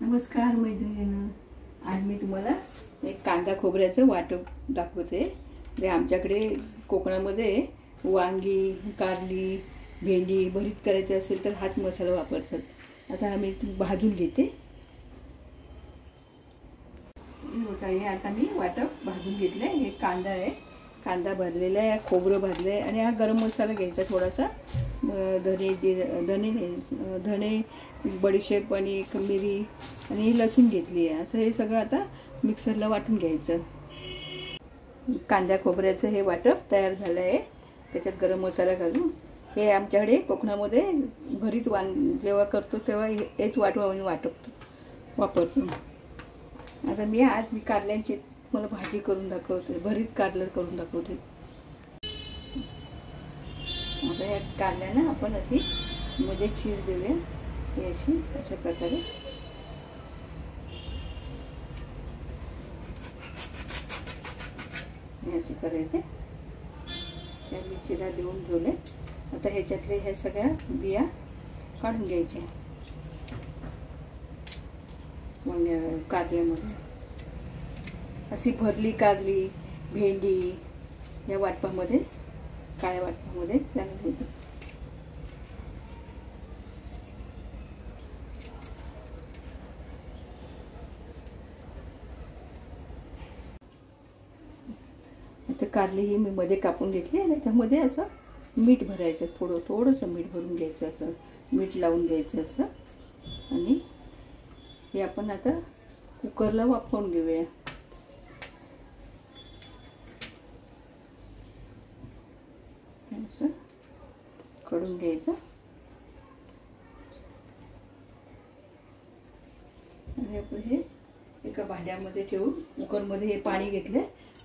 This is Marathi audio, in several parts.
नमस्कार मैत्रिणींनो, आज मी तुम्हाला एक कांदा खोबऱ्याचं वाटप दाखवते. ते आमच्याकडे कोकणामध्ये वांगी, कारली, भेंडी भरीत करायचं असेल तर हाच मसाला वापरतात. आता आम्ही भाजून घेते. हे आता मी वाटप भाजून घेतलं. हे कांदा आहे, कांदा भाजलेला आहे, खोबरं भाजलं आहे आणि हा गरम मसाला घ्यायचा थोडासा. धणे, बडीशेप आणि मिरी आणि लसूण घेतली आहे. असं हे सगळं आता मिक्सरला वाटून घ्यायचं. कांदा खोबऱ्याचं हे वाटप तयार झालं आहे. त्याच्यात गरम मसाला घालून हे आमच्याकडे कोकणामध्ये भरीत जेव्हा करतो तेव्हा हेच वाटप वापरतो. आता मी कारल्यांची मला भाजी करून दाखवते, भरीत कारलं करून दाखवते. आता या कारल्याना आपण अशी मध्ये चीर देऊया. हे अशा प्रकारे असे करायचे. त्या मी चिरा देऊन ठेवले. आता ह्याच्यातले ह्या सगळ्या बिया काढून घ्यायच्या. मग कारल्यामध्ये अशी भरली कारली, भेंडी या वाटपामध्ये, काळ्या वाटपामध्ये चांगली होती. आता कारली ही मी मध्ये कापून घेतली आणि त्याच्यामध्ये असं मीठ भरायचं. थोडंसं मीठ भरून घ्यायचं, असं मीठ लावून घ्यायचं असं. आणि हे आपण आता कुकरला वाफवून घेऊया. असं कढून घ्यायचं आणि आपण हे एका भांड्यामध्ये ठेवून कुकरमध्ये हे पाणी घेतलं.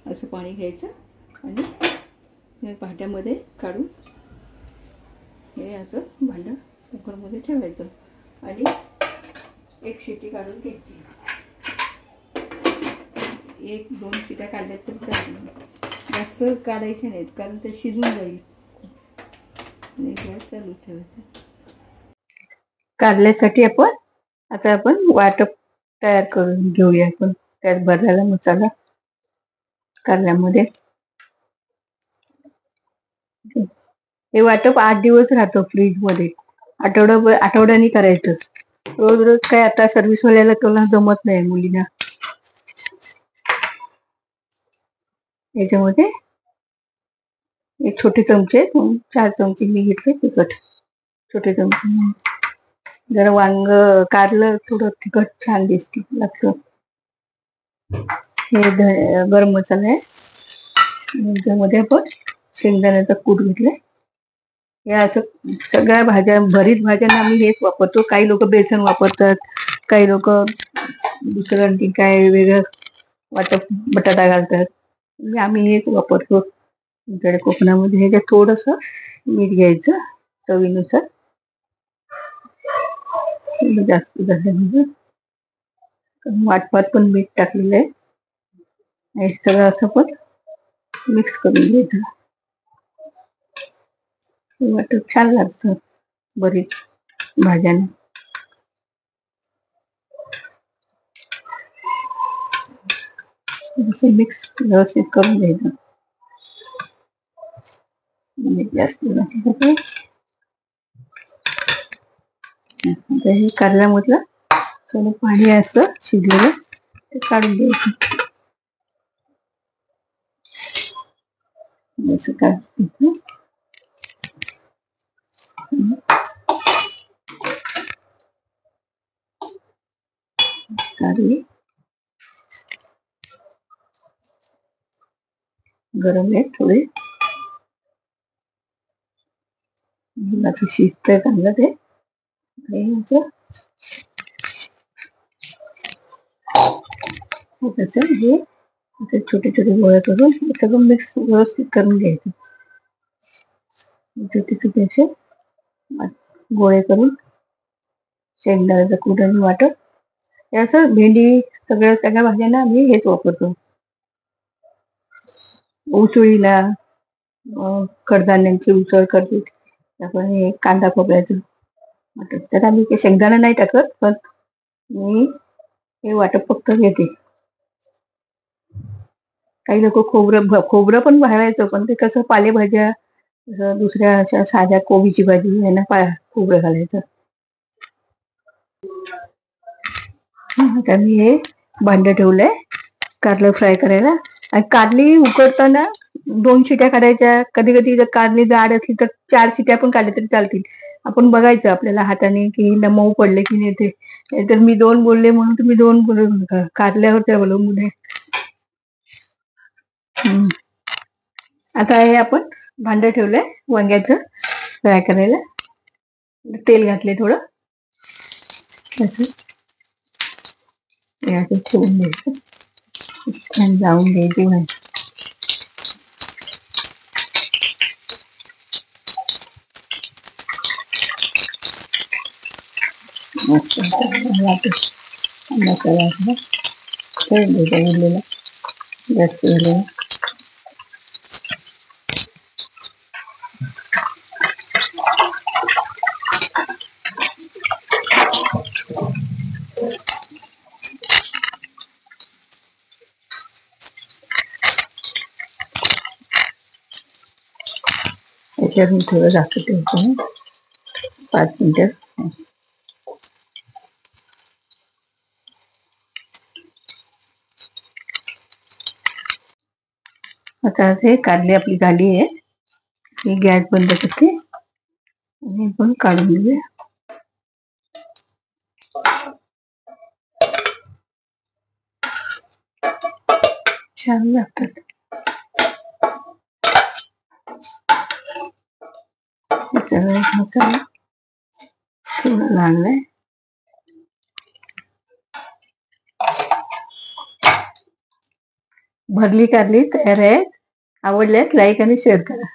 असं पाणी घ्यायचं आणि भांड्यामध्ये काढून हे असं भांडं कुकरमध्ये ठेवायचं आणि एक शिटी काढून घ्यायची. 1-2 शिट्या काढल्या तरी चालेल, जास्त काढायचे नाहीत कारण ते शिजून जाईल. आणि गॅस चालू ठेवायचा. कारल्यासाठी आपण वाटप तयार करून घेऊया. आपण त्यात भरलेला मसाला कारल्यामध्ये. हे वाटप 8 दिवस राहतं फ्रीजमध्ये. आठवड्यानी करायचं. रोज काय आता सर्व्हिसवाल्याला तुला जमत नाही मुलींना. याच्यामध्ये एक छोटे चमचे, 4 चमचे मी घेतले तिखट. छोटे चमचे. जरा कारलं थोडं तिखट छान लागतं. हे गरम मसाला आहे. त्यामध्ये आपण शेंगदाण्याचा कूट घेतलाय. हे असं सगळ्या भाज्या, भरीत भाज्यांना आम्ही हेच वापरतो. काही लोक बेसन वापरतात, काही लोक दुसरं आणखी काय वेगळं बटाटा घालतात. आम्ही हेच वापरतो इकडे कोकणामध्ये. ह्याच्यात थोडंसं मीठ घ्यायचं चवीनुसार. जास्त झाल्यामध्ये वाटपात पण मीठ टाकलेलं आहे. हे सगळं असं पण मिक्स करून घ्यायचं. वाटप छान लागतं बरीच भाज्यांना. मिक्स व्यवस्थित करून घ्यायचं. जास्त हे कारल्यामधलं थोडं पाणी असं शिजलेलं ते काढून घ्यायचं. असं काढून कारली गरम आहे थोडे. शिजतंय चांगलं ते. हे छोटे छोटे गोळे करून सगळं मिक्स व्यवस्थित करून घ्यायचं. छोटे असे गोळे करून शेंगदाण्याचं कूट आणि वाटप. असं भेंडी सगळ्या भाज्यांना आम्ही हेच वापरतो. उसळीला, कडधान्यांची उसळ करतो आपण हे कांदा खोबऱ्याचं वाटप. त्यात आम्ही शेंगदाणा नाही टाकत, पण मी हे वाटप फक्त घेते. काही लोक खोबरं पण भाजायचं, पण ते कसं पालेभाज्या दुसऱ्या अशा साध्या कोबीची भाजी यांना खोबरं घालायचं. आता मी हे भांड ठेवलंय कारलं फ्राय करायला. आणि कारली उकडताना 2 शिट्या काढायच्या. कधी कधी जर कारली जाड असली तर 4 शिट्या पण काढल्या तरी चालतील. आपण बघायचं आपल्याला हाताने की मऊ पडले की नाही ते. तर मी 2 बोलले म्हणून तुम्ही 2 कारल्यावर त्या अवलंबून आहे. आता हे आपण भांड ठेवलंय वांग्याचं फ्राय करायला. तेल घातले थोडं, असं ठेवून द्यायचं छान जाऊन द्यायची भाजी. मस्त मसाला ठेवून द्यायचा उरलेला जास्त झालेला. त्याच्यात मी थोडं जास्त ठेवतो 5 मिनिटं. आता हे कारली आपली झाली आहे. ही गॅस बंद करते आणि पण काढून घेऊया. छान लागतात. मसाला थोडा लागलाय. भरली कारली तयार आहे. आवडल्यास लाईक आणि शेअर करा.